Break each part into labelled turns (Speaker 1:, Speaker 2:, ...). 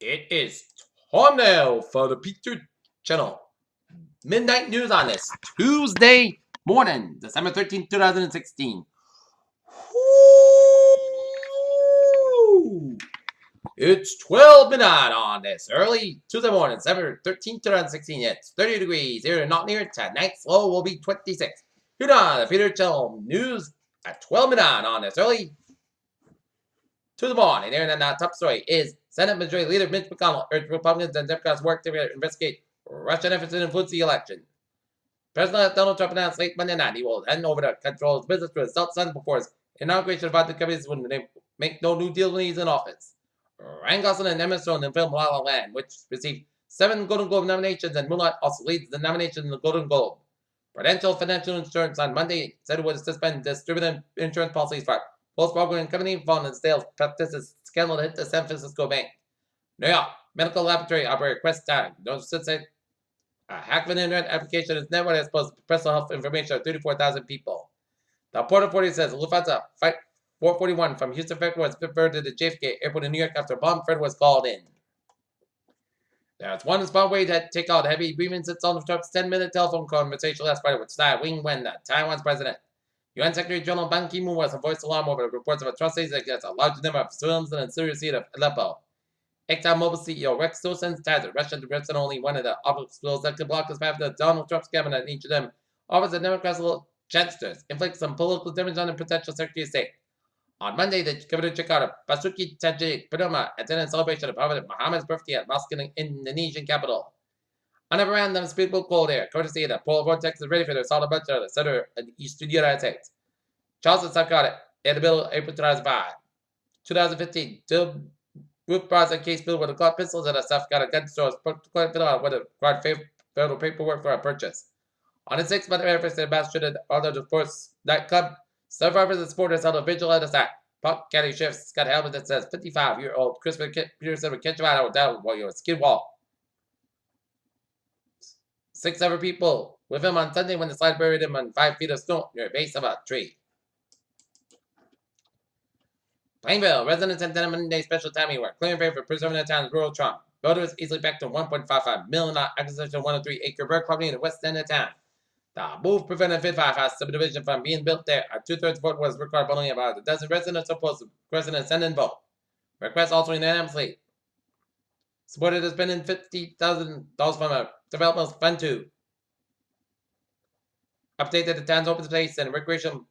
Speaker 1: It is time now for the Peter Channel Midnight News on this Tuesday morning, December 13th, 2016. Woo! It's 12 midnight on this early Tuesday morning, December 13th, 2016. It's 30 degrees here and not near. Tonight's low will be 26. Here on the Peter Channel News at 12 midnight on this early Tuesday morning. Here and top story is Senate Majority Leader Mitch McConnell urged Republicans and Democrats work together to investigate Russian efforts to influence the election. President Donald Trump announced late Monday night he will hand over to control his business to his adult son before his inauguration of the companies would make no new deals when he's in office. Ryan Gosling and Emma Stone in the film La La Land, which received 7 Golden Globe nominations, and Moonlight also leads the nomination in the Golden Globe. Prudential Financial Insurance on Monday said it would suspend distributing insurance policies for Wells Fargo and Company following the sales practices scandal that hit the San Francisco Bank. New York medical laboratory operator Quest Time said a hack of an internet application is network that exposed personal health information of 34,000 people. The Port Authority says Lufthansa Flight 441 from Houston Federal was diverted to JFK Airport in New York after a bomb threat was called in. There's one small way to take out heavy agreements. It's on Trump's 10-minute telephone conversation last Friday with Tsai Ing-wen, Taiwan's president. UN Secretary General Ban Ki-moon was a voice alarm over the reports of atrocities against a large number of civilians in the Syrian city of Aleppo. ExxonMobil CEO Rex Tillerson ties that Russia represent only one of the obstacles that could block his path to Donald Trump's cabinet, and each of them offers the Democrats chancellors inflict some political damage on the potential Secretary of State. On Monday, the governor of Jakarta, Basuki Cahayapurnama, attended a celebration of Prophet Muhammad's birthday at mosque in the Indonesian capital. On a random speedboat cold air, courtesy of the polar vortex is ready for their solid bunch of the center of the Eastern United States. Charles and South Carolina, in the middle of April 2005. 2015, Ruth brought a case filled with Glock pistols at a South Carolina gun store with a required federal paperwork for a purchase. On the 6th month of anniversary of the mass shooting at the Sports nightclub, survivors and supporters held a vigil at the site. Park County Sheriff Scott Helmet that says 55-year-old Christopher Peterson would catch him out down while you're a skid wall. 6 other people with him on Sunday when the slide buried him on 5 feet of snow near the base of a tree. Plainville, residents and Monday special timing were clearing favor for preserving the town's rural charm. Voters easily backed a $1.55 million acquisition of 103-acre bird colony in the west end of town. The move prevented Fifth House subdivision from being built there. A 2/3 vote was required, but only about a dozen residents opposed to residents send in vote. Request also unanimously supported as spending $50,000 from a development fund to updated the town's open space and recreation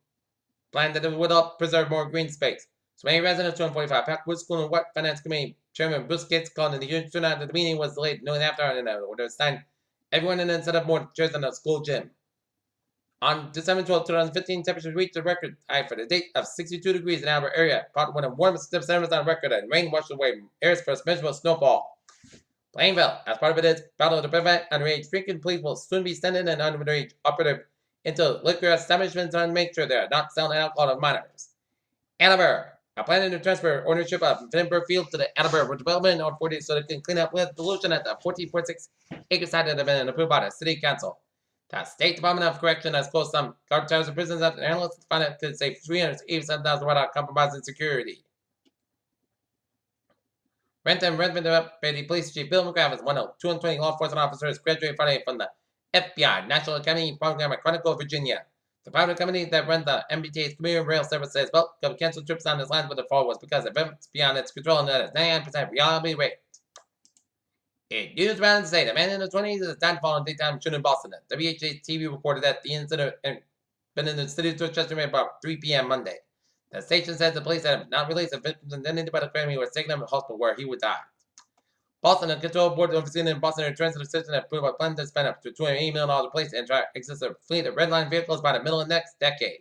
Speaker 1: plan that it would help preserve more green space. So many residents 245 Packwood School and What Finance Committee Chairman Bruce Gates called in the unit that the meeting was delayed noon after and order assigned everyone in instead of more chairs in the school gym. On December 12, 2015, temperatures reached a record high for the date of 62 degrees in Albert area, part one of the warmest December's on record, and rain washed away air's first measurable snowfall. Plainville, as part of its battle to prevent underage drinking, police will soon be sending an underage operative into liquor establishments and make sure they are not selling alcohol to minors. Annabelle are planning to transfer ownership of Finberg Field to the Annabelle Development Authority so they can clean up with pollution at the 14.6 acre site that have been approved by the City Council. The State Department of Correction has closed some guard towers and prisons after analysts found it could save $387,000 without compromising security. Renton Deputy Police Chief Bill McGrath is one of 220 law enforcement officers graduated Friday from the FBI National Academy Program at Quantico, Virginia. The private company that runs the MBTA's commuter rail service says bulk of canceled trips on this line with the fall was because of events beyond its control and that is 99% reliability rate. It news around the state. A man in his 20s is downfall in daytime shooting in Boston. WHA TV reported that the incident had been in the city of Dorchester at about 3 p.m. Monday. The station said the police had not released the victim's identity, but the family was taken him to the hospital where he would die. Boston, a control board overseeing in Boston and Transit Assistant have approved a plan to spend up to $280 million to place and try to exit a fleet of red line vehicles by the middle of next decade.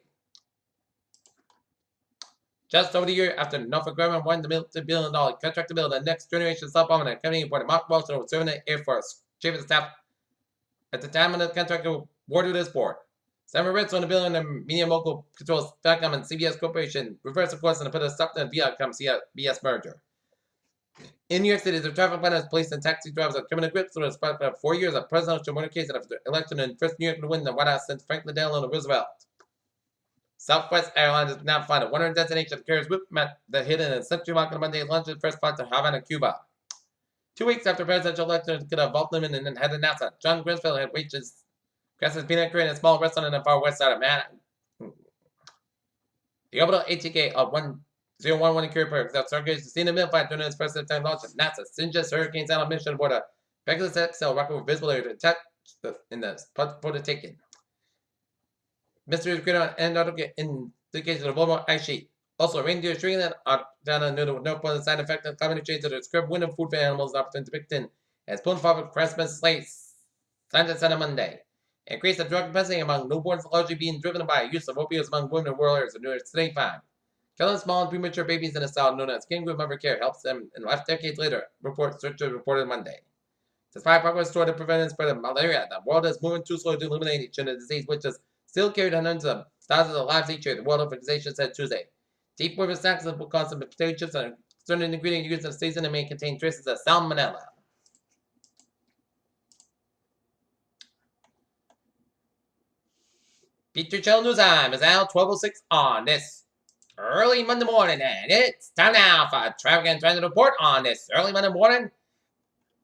Speaker 1: Just over the year after Northrop Grumman won the multi-billion contract to build the next generation sub-bomber, and company reported Mark Wilson was serving the Air Force Chief of Staff at the time of the contract awarded this board. Senator Ritz on the bill and the media mogul controls Viacom and CBS Corporation reversed the course and put a stop to the Viacom-CBS merger. In New York City, the traffic planners, police, and taxi drivers are coming to grips with the 4 years of presidential motorcade after the election and first New York to win the White House since Franklin Delano Roosevelt. Southwest Airlines has now found a 100 destination that carries with the hidden and century mark on Monday launched the first flight to Havana, Cuba. 2 weeks after presidential election could have vaulted him and then had announced that John Grisfield had reached his peanut crew in a small restaurant in the far west side of Manhattan. The orbital ATK of 1011 in Kuiper that circulates the scene of mid-flight during its first time launch of NASA's Sinjas Hurricane Sound mission aboard a Pegasus XL rocket with visible to detect in the photo taken. Mystery is greater and indication of Volvo ice sheet. Also, reindeer shooting that down near the north pole of the side effect of climate change to describe wind and food for animals often depicted as pulling forward Christmas slates. Scientists said on Monday. Increase of drug dependency among newborns largely being driven by use of opioids among women and rural areas of New York State. Killing small and premature babies in a style known as King Group Member Care helps them in life decades later, researchers reported Monday. Despite progress toward the prevention spread of malaria, the world is moving too slow to eliminate each other disease, which has still carried hundreds of thousands of lives each year, the World Health Organization said Tuesday. Deep flavor snacks will cause some potato chips and certain ingredient used in seasoning may contain traces of salmonella. Peter Chill News Time is now 12:06 on this early Monday morning, and it's time now for a traffic and transit report on this early Monday morning.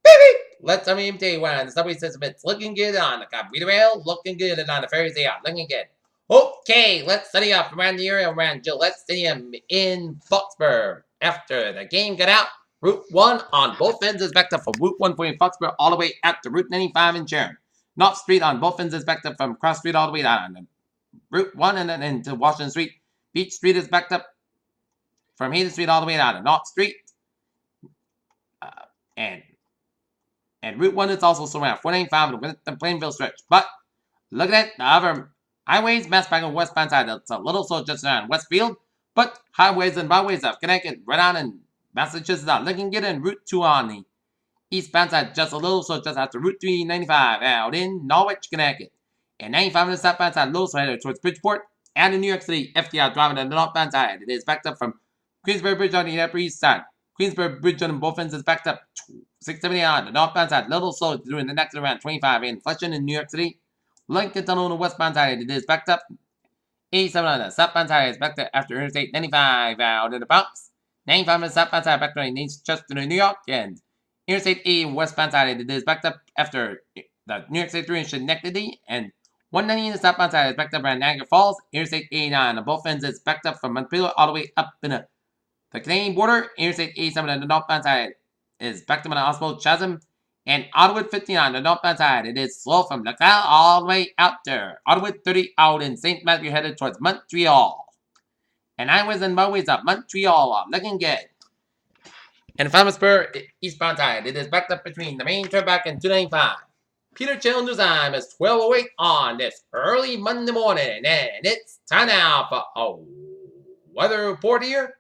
Speaker 1: Baby! Let's tell you when the subway system it's looking good on the commuter rail, looking good, and on the ferries they are looking good. Okay, let's study up around the area around Gillette Stadium in Foxborough. After the game got out, Route 1 on both ends is backed up from Route 1 in Foxborough all the way out to Route 95 in Sharon. North Street on both ends is backed up from Cross Street all the way down Route 1 and then into Washington Street. Beach Street is backed up from Hayden Street all the way down to North Street. And Route 1 is also surrounded 495 and the Plainville stretch. But look at it, the other highways, Mass back on westbound side, it's a little slow just around Westfield. But highways and byways of Connecticut, Rhode Island, and Massachusetts are looking good, and Route 2 on the eastbound side just a little slow just after Route 395 out in Norwich, Connecticut. And 95 on the southbound side, a little slow headed towards Bridgeport. And in New York City, FDR driving on the northbound side. It is backed up from Queensbury Bridge on the Upper East side. Queensbury Bridge on both ends is backed up 670 on the northbound side, a little slow during the next around 25 in Flushing in New York City. Lincoln Tunnel on the westbound side, it is backed up. 87 on the southbound side is backed up after Interstate 95 out in the Bronx. 95 on the southbound side backed up in Chester, New York. And Interstate 80 westbound side, it is backed up after the New York State 3 in Schenectady. And 190 on the southbound side is backed up around Niagara Falls. Interstate 89 on both ends is backed up from Montpelier all the way up in the Canadian border. Interstate 87 on the northbound side is backed up on the Oswald Chasm. And Autowood 59 on the northbound side, it is slow from LaCale all the way out there. Autowood 30 out in St. Matthew headed towards Montreal. And highways and byways of Montreal are looking good. And Farmersburg eastbound side, it is backed up between the main turnback and 295. Peter Chill News Time is 12:08 on this early Monday morning, and it's time now for a weather report here.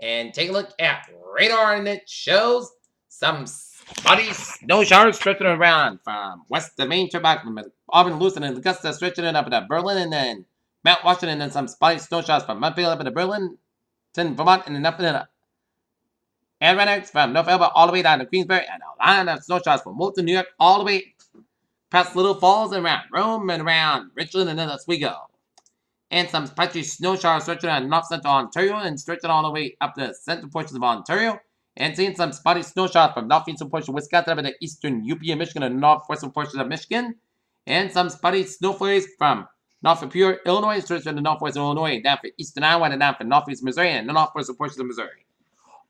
Speaker 1: And take a look at radar, and it shows some spotty snow showers stretching around from west to main turnback from Auburn, Lucerne, and Augusta, stretching it up into Berlin, and then Mount Washington, and some spotty snow showers from Montpelier up into Burlington, Vermont, and then up into Aranax from North Elba all the way down to Queensbury, and a line of snow showers from Wilton, New York, all the way past Little Falls and around Rome and around Richland and then Oswego. And some patchy snow showers stretching around north central Ontario and stretching all the way up the central portions of Ontario. And seeing some spotty snow showers from northeastern portions of Wisconsin up in the eastern UP and Michigan and northwestern portions of Michigan. And some spotty snow flurries from north of Pure, Illinois, stretching to northwestern Illinois, down for eastern Iowa, and down for northeast Missouri and the northwestern portions of Missouri.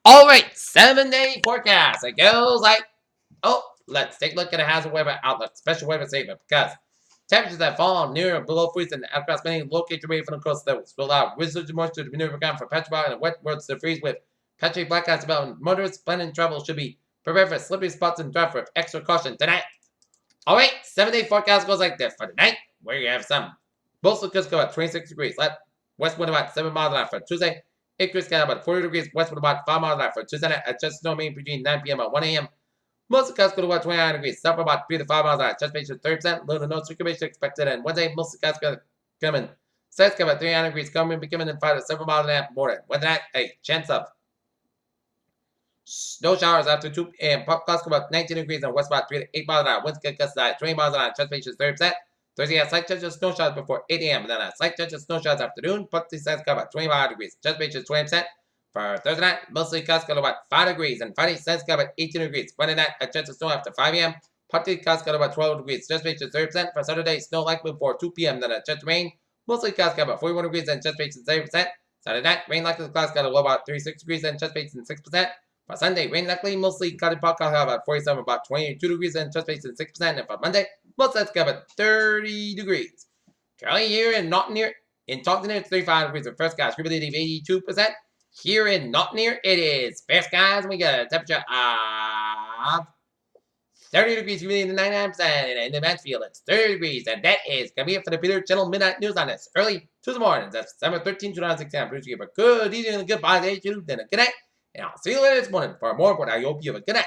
Speaker 1: Alright, 7-day forecast. It goes like, let's take a look at a hazard weather outlook, special weather statement, because temperatures that fall near or below freezing across many locations away from the coast levels will allow residual moisture to maneuver around for petrified and wet roads to freeze with patchy black ice about motorists planning travel should be prepared for slippery spots and drive with extra caution tonight. Alright, 7-day forecast goes like this for tonight, where you have some coastal Cusco at 26 degrees, left west wind about 7 miles an hour for Tuesday, Icarus got about 40 degrees, west wind about 5 miles an hour for Tuesday night, at just snow mean between 9 p.m. and 1 a.m. Most of the Cusco about 29 degrees, south about 3 to 5 miles an hour, just based 30%, little to no circulation expected, and Wednesday, most of the Cusco coming, south about 39 degrees, coming, becoming in 5 to 7 miles an hour morning. Wednesday night, a chance of snow showers after 2 p.m. Cusco about 19 degrees, and west about 3 to 8 miles an hour, winds get gusted at 20 miles an hour, just based 30%. Thursday, a slight chance of snow showers before 8 a.m., and then a slight chance of snow showers afternoon, but the size about 25 degrees, just based 20%. For Thursday night, mostly clouds got about 5 degrees, and Friday says got about 18 degrees. Monday night, a chance of snow after 5 a.m. Partly clouds got about 12 degrees. Just makes it 30%. For Saturday, snow likely before 2 p.m. Then a chance of rain. Mostly clouds got about 41 degrees, and just makes it 30%. Saturday night, rain likely the clouds got a low about 36 degrees, and just makes it 6%. For Sunday, rain likely, mostly cloudy clouds got about 47, about 22 degrees, and just makes it 6%. And for Monday, most clouds got about 30 degrees. Currently here in Nottingham, in Taunton, it's 35 degrees with first skies, humidity of 82%. Here in Nottingham, it is fair skies, and we got a temperature of 30 degrees, humidity of 99%, and in the Mansfield, it's 30 degrees, and that is going to be it for the Peter Channel Midnight News on this early Tuesday morning. That's December 13, 2016. I'm pretty sure you have a good evening and a goodbye day, and a good night, and I'll see you later this morning for more, but I hope you have a good night.